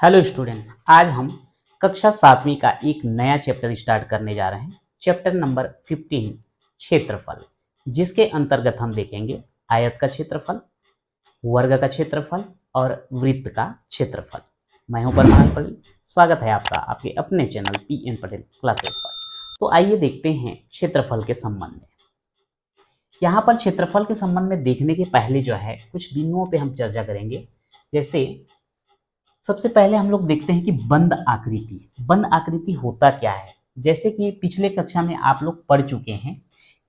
Hello student, आज हम कक्षा 7वीं का एक नया चैप्टर स्टार्ट करने जा रहे हैं। चैप्टर नंबर 15 क्षेत्रफल, जिसके अंतर्गत हम देखेंगे आयत का क्षेत्रफल, वर्ग का क्षेत्रफल और वृत्त का क्षेत्रफल। मैं हूं परमानंद पटेल, स्वागत है आपका आपके अपने चैनल पीएन पटेल क्लासेस पर। तो आइए देखते हैं क्षेत्रफल के संबंध में। यहाँ पर क्षेत्रफल के संबंध में देखने के पहले जो है कुछ बिंदुओं पे हम चर्चा करेंगे। जैसे सबसे पहले हम लोग देखते हैं कि बंद आकृति। बंद आकृति होता क्या है? जैसे कि पिछले कक्षा में आप लोग पढ़ चुके हैं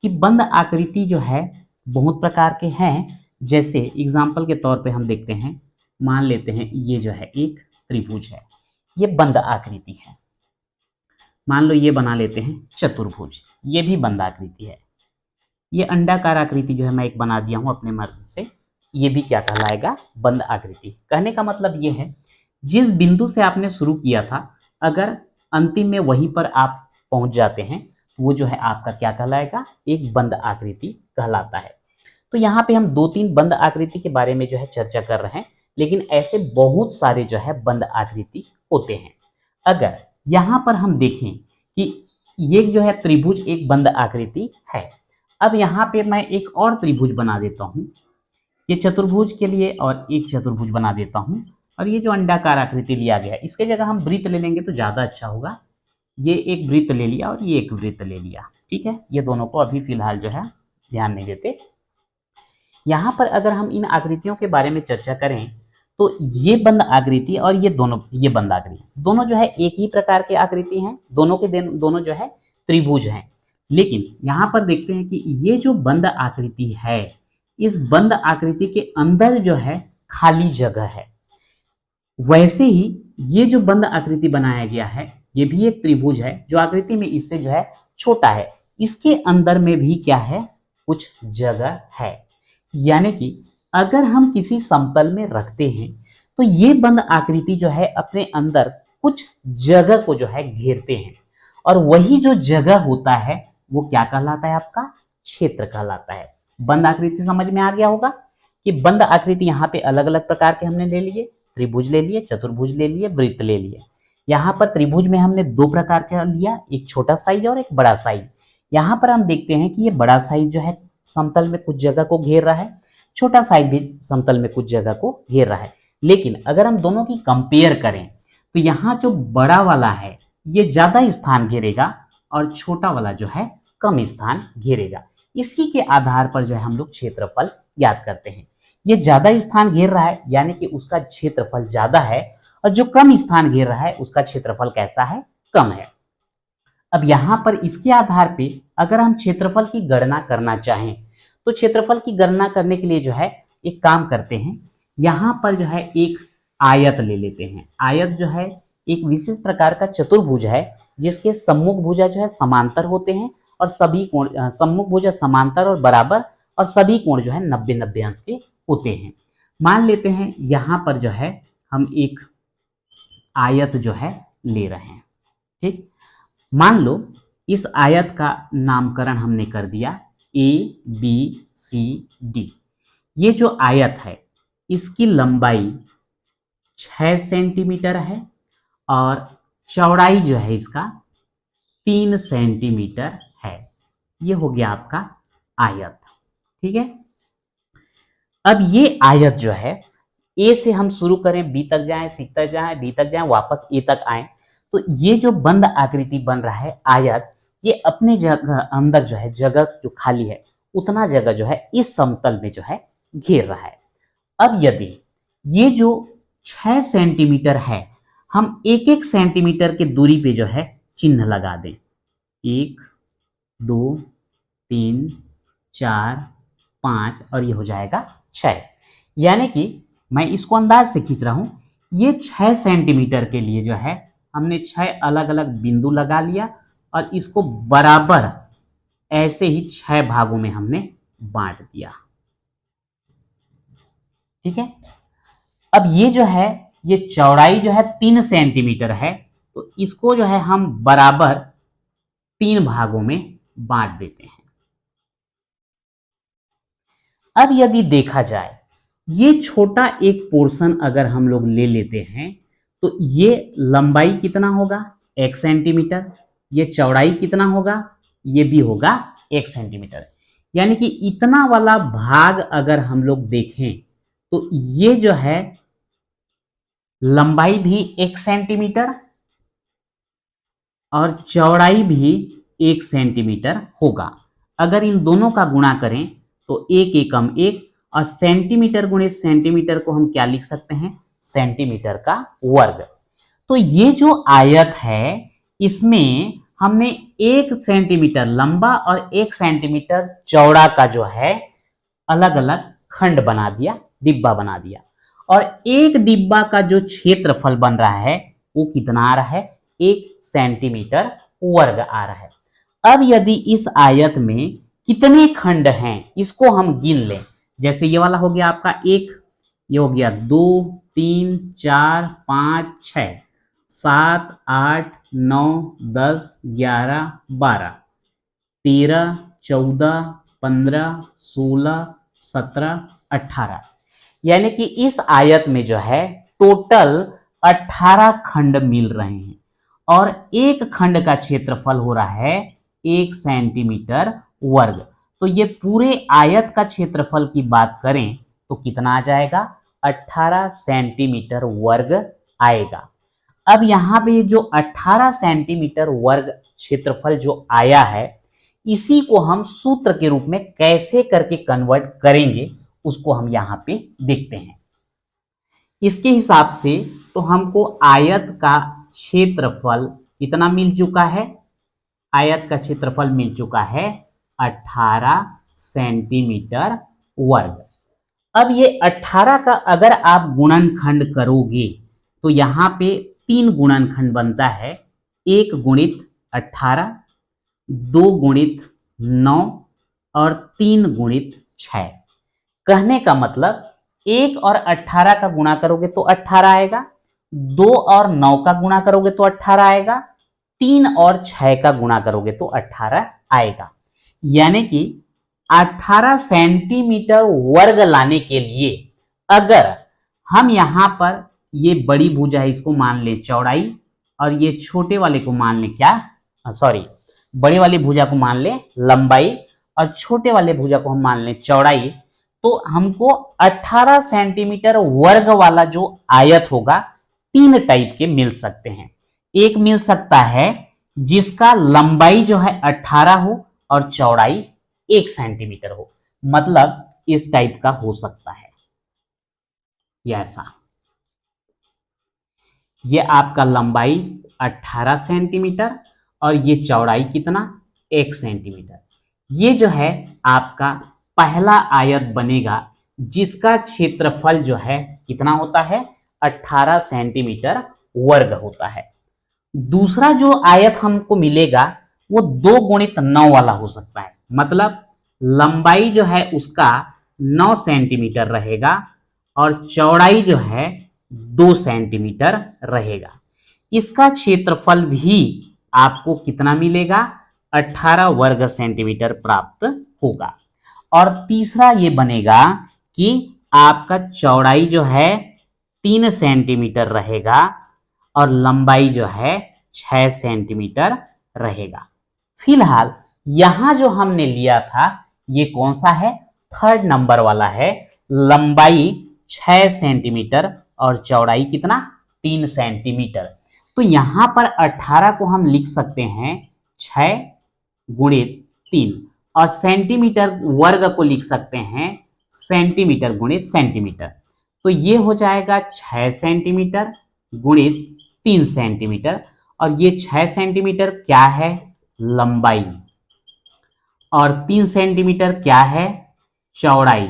कि बंद आकृति जो है बहुत प्रकार के हैं। जैसे एग्जाम्पल के तौर पे हम देखते हैं, मान लेते हैं ये जो है एक त्रिभुज है, ये बंद आकृति है। मान लो ये बना लेते हैं चतुर्भुज, ये भी बंद आकृति है। ये अंडाकार आकृति जो है मैं एक बना दिया हूं अपने मर्जी से, ये भी क्या कहलाएगा? बंद आकृति। कहने का मतलब ये है, जिस बिंदु से आपने शुरू किया था, अगर अंतिम में वहीं पर आप पहुंच जाते हैं, वो जो है आपका क्या कहलाएगा? एक बंद आकृति कहलाता है। तो यहाँ पे हम 2-3 बंद आकृति के बारे में जो है चर्चा कर रहे हैं, लेकिन ऐसे बहुत सारे जो है बंद आकृति होते हैं। अगर यहाँ पर हम देखें कि ये जो है त्रिभुज एक बंद आकृति है। अब यहाँ पे मैं एक और त्रिभुज बना देता हूँ, ये चतुर्भुज के लिए और एक चतुर्भुज बना देता हूँ, और ये जो अंडाकार आकृति लिया गया है इसके जगह हम वृत्त ले लेंगे तो ज़्यादा अच्छा होगा। ये एक वृत्त ले लिया और ये एक वृत्त ले लिया, ठीक है। ये दोनों को अभी फिलहाल जो है ध्यान नहीं देते। यहाँ पर अगर हम इन आकृतियों के बारे में चर्चा करें तो ये बंद आकृति और ये दोनों, ये बंद आकृति दोनों जो है एक ही प्रकार के आकृति हैं, दोनों के दोनों जो है त्रिभुज हैं। लेकिन यहाँ पर देखते हैं कि ये जो बंद आकृति है, इस बंद आकृति के अंदर जो है खाली जगह है। वैसे ही ये जो बंद आकृति बनाया गया है, ये भी एक त्रिभुज है जो आकृति में इससे जो है छोटा है। इसके अंदर में भी क्या है? कुछ जगह है। यानी कि अगर हम किसी समतल में रखते हैं तो ये बंद आकृति जो है अपने अंदर कुछ जगह को जो है घेरते हैं, और वही जो जगह होता है वो क्या कहलाता है? आपका क्षेत्र कहलाता है। बंद आकृति समझ में आ गया होगा कि बंद आकृति यहाँ पे अलग अलग प्रकार के हमने ले लिए, त्रिभुज ले लिए, चतुर्भुज ले लिए, वृत्त ले लिए। यहाँ पर त्रिभुज में हमने 2 प्रकार का लिया, एक छोटा साइज और एक बड़ा साइज। यहाँ पर हम देखते हैं कि ये बड़ा साइज जो है समतल में कुछ जगह को घेर रहा है, छोटा साइज भी समतल में कुछ जगह को घेर रहा है। लेकिन अगर हम दोनों की कंपेयर करें तो यहाँ जो बड़ा वाला है ये ज्यादा स्थान घेरेगा और छोटा वाला जो है कम स्थान घेरेगा। इसी के आधार पर जो है हम लोग क्षेत्रफल याद करते हैं। ये ज्यादा स्थान घेर रहा है यानी कि उसका क्षेत्रफल ज्यादा है, और जो कम स्थान घेर रहा है उसका क्षेत्रफल कैसा है? कम है। अब यहाँ पर इसके आधार पे अगर हम क्षेत्रफल की गणना करना चाहें तो क्षेत्रफल की गणना करने के लिए जो है एक काम करते हैं, यहाँ पर जो है एक आयत ले लेते हैं। आयत जो है एक विशेष प्रकार का चतुर्भुज है जिसके सम्मुख भुजा जो है समांतर होते हैं, और सभी कोण सम्मुख भुजा समांतर और बराबर, और सभी कोण जो है 90-90 अंश के होते हैं। मान लेते हैं यहाँ पर जो है हम एक आयत जो है ले रहे हैं, ठीक। मान लो इस आयत का नामकरण हमने कर दिया ABCD। ये जो आयत है इसकी लंबाई 6 सेंटीमीटर है और चौड़ाई जो है इसका 3 सेंटीमीटर है। ये हो गया आपका आयत, ठीक है। अब ये आयत जो है ए से हम शुरू करें, बी तक जाएं, सी तक जाएं, डी तक जाएं, वापस ए तक आए, तो ये जो बंद आकृति बन रहा है आयत, ये अपने जगह अंदर जो है जगह जो खाली है उतना जगह जो है इस समतल में जो है घेर रहा है। अब यदि ये जो 6 सेंटीमीटर है, हम 1-1 सेंटीमीटर की दूरी पे जो है चिन्ह लगा दें, 1 2 3 4 5 और ये हो जाएगा 6। यानी कि मैं इसको अंदाज से खींच रहा हूं, ये 6 सेंटीमीटर के लिए जो है हमने 6 अलग अलग बिंदु लगा लिया और इसको बराबर ऐसे ही 6 भागों में हमने बांट दिया, ठीक है। अब ये जो है ये चौड़ाई जो है 3 सेंटीमीटर है, तो इसको जो है हम बराबर 3 भागों में बांट देते हैं। अब यदि देखा जाए ये छोटा एक पोर्शन अगर हम लोग ले लेते हैं तो ये लंबाई कितना होगा 1 सेंटीमीटर, ये चौड़ाई कितना होगा, ये भी होगा 1 सेंटीमीटर। यानी कि इतना वाला भाग अगर हम लोग देखें तो ये जो है लंबाई भी 1 सेंटीमीटर और चौड़ाई भी 1 सेंटीमीटर होगा। अगर इन दोनों का गुणा करें तो 1 एकम 1 और सेंटीमीटर गुणे सेंटीमीटर को हम क्या लिख सकते हैं, सेंटीमीटर का वर्ग। तो ये जो आयत है इसमें हमने 1 सेंटीमीटर लंबा और 1 सेंटीमीटर चौड़ा का जो है अलग अलग खंड बना दिया, डिब्बा बना दिया। और एक डिब्बा का जो क्षेत्रफल बन रहा है वो कितना आ रहा है, 1 सेंटीमीटर वर्ग आ रहा है। अब यदि इस आयत में कितने खंड हैं इसको हम गिन लें। जैसे ये वाला हो गया आपका 1, ये हो गया 2, 3, 4, 5, 6, 7, 8, 9, 10, 11, 12, 13, 14, 15, 16, 17, 18। यानी कि इस आयत में जो है टोटल 18 खंड मिल रहे हैं और एक खंड का क्षेत्रफल हो रहा है 1 सेंटीमीटर वर्ग। तो ये पूरे आयत का क्षेत्रफल की बात करें तो कितना आ जाएगा, 18 सेंटीमीटर वर्ग आएगा। अब यहाँ पे जो 18 सेंटीमीटर वर्ग क्षेत्रफल जो आया है इसी को हम सूत्र के रूप में कैसे करके कन्वर्ट करेंगे उसको हम यहाँ पे देखते हैं। इसके हिसाब से तो हमको आयत का क्षेत्रफल कितना मिल चुका है, आयत का क्षेत्रफल मिल चुका है 18 सेंटीमीटर वर्ग। अब ये 18 का अगर आप गुणनखंड करोगे तो यहाँ पे 3 गुणनखंड बनता है, 1 गुणित 18, 2 गुणित 9 और 3 गुणित 6। कहने का मतलब 1 और 18 का गुणा करोगे तो 18 आएगा, 2 और 9 का गुणा करोगे तो 18 आएगा, 3 और 6 का गुणा करोगे तो 18 आएगा। यानी कि 18 सेंटीमीटर वर्ग लाने के लिए अगर हम यहां पर ये बड़ी भुजा है इसको मान ले चौड़ाई और ये छोटे वाले को मान ले क्या, सॉरी बड़े वाली भुजा को मान ले लंबाई और छोटे वाले भुजा को हम मान ले चौड़ाई, तो हमको 18 सेंटीमीटर वर्ग वाला जो आयत होगा 3 टाइप के मिल सकते हैं। एक मिल सकता है जिसका लंबाई जो है 18 हो और चौड़ाई 1 सेंटीमीटर हो, मतलब इस टाइप का हो सकता है ये ऐसा। ये आपका लंबाई 18 सेंटीमीटर और ये चौड़ाई कितना 1 सेंटीमीटर। ये जो है आपका पहला आयत बनेगा जिसका क्षेत्रफल जो है कितना होता है 18 सेंटीमीटर वर्ग होता है। दूसरा जो आयत हमको मिलेगा वो 2 गुणित 9 वाला हो सकता है, मतलब लंबाई जो है उसका 9 सेंटीमीटर रहेगा और चौड़ाई जो है 2 सेंटीमीटर रहेगा। इसका क्षेत्रफल भी आपको कितना मिलेगा 18 वर्ग सेंटीमीटर प्राप्त होगा। और तीसरा ये बनेगा कि आपका चौड़ाई जो है 3 सेंटीमीटर रहेगा और लंबाई जो है 6 सेंटीमीटर रहेगा। फिलहाल यहां जो हमने लिया था ये कौन सा है, 3rd नंबर वाला है, लंबाई 6 सेंटीमीटर और चौड़ाई कितना 3 सेंटीमीटर। तो यहां पर 18 को हम लिख सकते हैं 6 गुणित 3 और सेंटीमीटर वर्ग को लिख सकते हैं सेंटीमीटर गुणित सेंटीमीटर। तो ये हो जाएगा 6 सेंटीमीटर गुणित 3 सेंटीमीटर और ये 6 सेंटीमीटर क्या है लंबाई और 3 सेंटीमीटर क्या है चौड़ाई।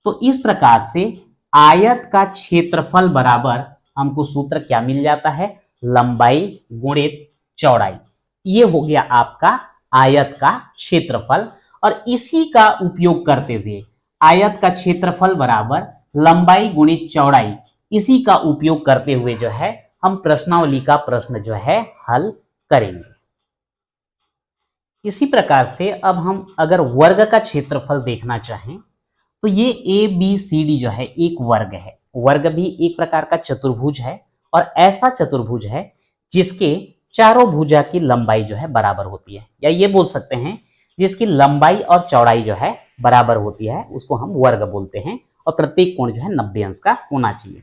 तो इस प्रकार से आयत का क्षेत्रफल बराबर हमको सूत्र क्या मिल जाता है, लंबाई गुणित चौड़ाई। ये हो गया आपका आयत का क्षेत्रफल और इसी का उपयोग करते हुए आयत का क्षेत्रफल बराबर लंबाई गुणित चौड़ाई, इसी का उपयोग करते हुए जो है हम प्रश्नावली का प्रश्न जो है हल करेंगे। इसी प्रकार से अब हम अगर वर्ग का क्षेत्रफल देखना चाहें तो ये ABCD जो है एक वर्ग है। वर्ग भी एक प्रकार का चतुर्भुज है और ऐसा चतुर्भुज है जिसके चारों भुजा की लंबाई जो है बराबर होती है, या ये बोल सकते हैं जिसकी लंबाई और चौड़ाई जो है बराबर होती है, उसको हम वर्ग बोलते हैं। और प्रत्येक कोण जो है 90 अंश का होना चाहिए।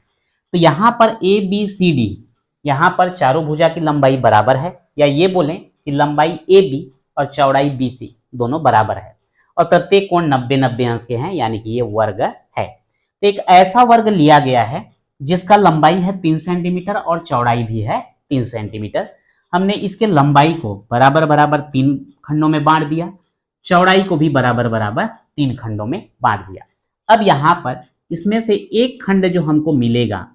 तो यहाँ पर ए बी सी डी, यहाँ पर चारों भुजा की लंबाई बराबर है, या ये बोलें कि लंबाई ए बी और चौड़ाई बी सी दोनों बराबर है, और प्रत्येक कोण 90-90 अंश के हैं, यानी कि ये वर्ग है। तो एक ऐसा वर्ग लिया गया है जिसका लंबाई है 3 सेंटीमीटर और चौड़ाई भी है 3 सेंटीमीटर। हमने इसके लंबाई को बराबर बराबर 3 खंडों में बांट दिया, चौड़ाई को भी बराबर बराबर 3 खंडों में बांट दिया। अब यहाँ पर इसमें से एक खंड जो हमको मिलेगा,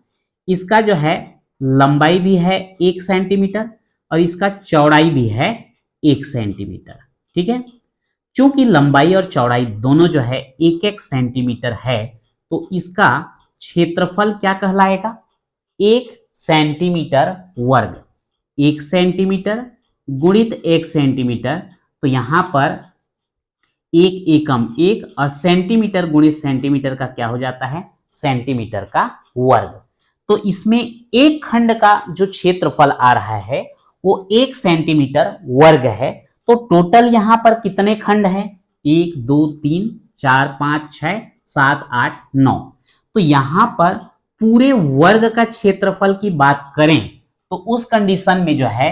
इसका जो है लंबाई भी है 1 सेंटीमीटर और इसका चौड़ाई भी है 1 सेंटीमीटर। ठीक है, चूंकि लंबाई और चौड़ाई दोनों जो है 1-1 सेंटीमीटर है, तो इसका क्षेत्रफल क्या कहलाएगा? 1 सेंटीमीटर वर्ग। 1 सेंटीमीटर गुणित 1 सेंटीमीटर, तो यहां पर 1 एकम 1 और सेंटीमीटर गुणित सेंटीमीटर का क्या हो जाता है? सेंटीमीटर का वर्ग। तो इसमें एक खंड का जो क्षेत्रफल आ रहा है वो 1 सेंटीमीटर वर्ग है। तो टोटल यहां पर कितने खंड है? 1 2 3 4 5 6 7 8 9। तो यहां पर पूरे वर्ग का क्षेत्रफल की बात करें तो उस कंडीशन में जो है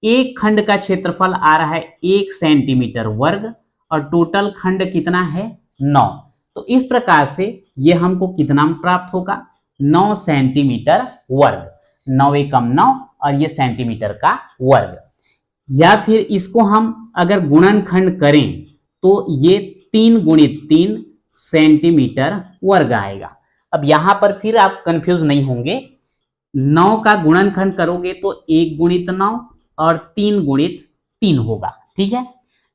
एक खंड का क्षेत्रफल आ रहा है 1 सेंटीमीटर वर्ग और टोटल खंड कितना है? 9। तो इस प्रकार से ये हमको कितना प्राप्त होगा? 9 सेंटीमीटर वर्ग। 9 एकम 9 और ये सेंटीमीटर का वर्ग। या फिर इसको हम अगर गुणनखंड करें तो ये 3 गुणित 3 सेंटीमीटर वर्ग आएगा। अब यहां पर फिर आप कंफ्यूज नहीं होंगे, 9 का गुणनखंड करोगे तो 1 गुणित 9 और 3 गुणित 3 होगा। ठीक है,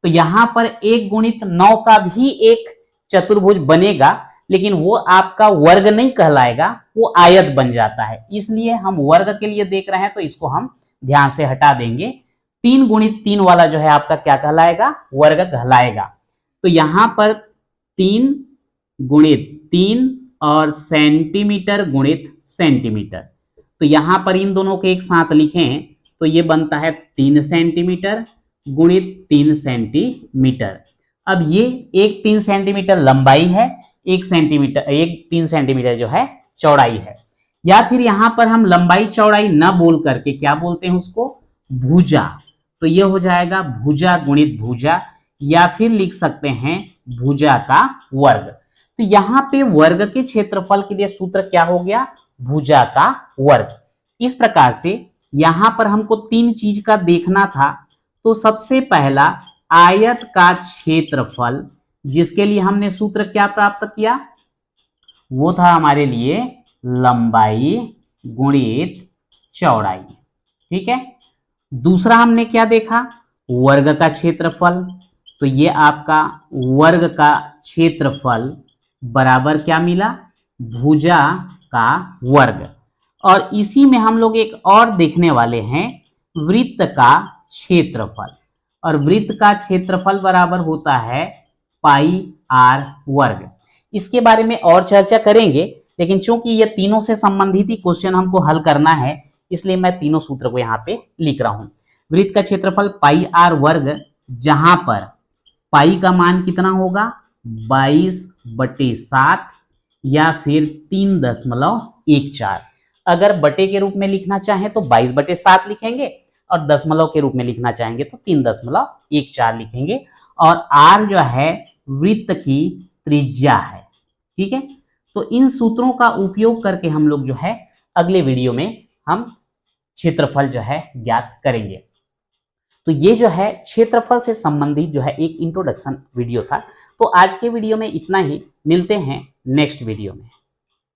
तो यहां पर 1 गुणित 9 का भी एक चतुर्भुज बनेगा, लेकिन वो आपका वर्ग नहीं कहलाएगा, वो आयत बन जाता है। इसलिए हम वर्ग के लिए देख रहे हैं तो इसको हम ध्यान से हटा देंगे। 3 गुणित 3 वाला जो है आपका क्या कहलाएगा? वर्ग कहलाएगा। तो यहां पर 3 गुणित 3 और सेंटीमीटर गुणित सेंटीमीटर, तो यहां पर इन दोनों को एक साथ लिखें तो ये बनता है 3 सेंटीमीटर गुणित 3 सेंटीमीटर। अब ये एक 3 सेंटीमीटर लंबाई है, 1 3 सेंटीमीटर जो है चौड़ाई है। या फिर यहां पर हम लंबाई चौड़ाई न बोल करके क्या बोलते हैं उसको? भुजा। तो ये हो जाएगा भुजा गुणित भुजा, या फिर लिख सकते हैं भुजा का वर्ग। तो यहां पे वर्ग के क्षेत्रफल के लिए सूत्र क्या हो गया? भुजा का वर्ग। इस प्रकार से यहां पर हमको 3 चीज का देखना था। तो सबसे पहला आयत का क्षेत्रफल, जिसके लिए हमने सूत्र क्या प्राप्त किया? वो था हमारे लिए लंबाई गुणित चौड़ाई। ठीक है, दूसरा हमने क्या देखा? वर्ग का क्षेत्रफल। तो ये आपका वर्ग का क्षेत्रफल बराबर क्या मिला? भुजा का वर्ग। और इसी में हम लोग एक और देखने वाले हैं, वृत्त का क्षेत्रफल। और वृत्त का क्षेत्रफल बराबर होता है पाई आर वर्ग। इसके बारे में और चर्चा करेंगे, लेकिन चूंकि ये तीनों से संबंधित ही क्वेश्चन हमको हल करना है, इसलिए मैं तीनों सूत्र को यहाँ पे लिख रहा हूं। वृत्त का क्षेत्रफल पाई आर वर्ग, जहां पर पाई का मान कितना होगा? 22/7 या फिर 3.14। अगर बटे के रूप में लिखना चाहें तो 22/7 लिखेंगे, और दशमलव के रूप में लिखना चाहेंगे तो 3.14 लिखेंगे। और आर जो है वृत्त की त्रिज्या है। ठीक है, तो इन सूत्रों का उपयोग करके हम लोग जो है अगले वीडियो में हम क्षेत्रफल जो है ज्ञात करेंगे। तो ये जो है क्षेत्रफल से संबंधित जो है एक इंट्रोडक्शन वीडियो था। तो आज के वीडियो में इतना ही, मिलते हैं नेक्स्ट वीडियो में।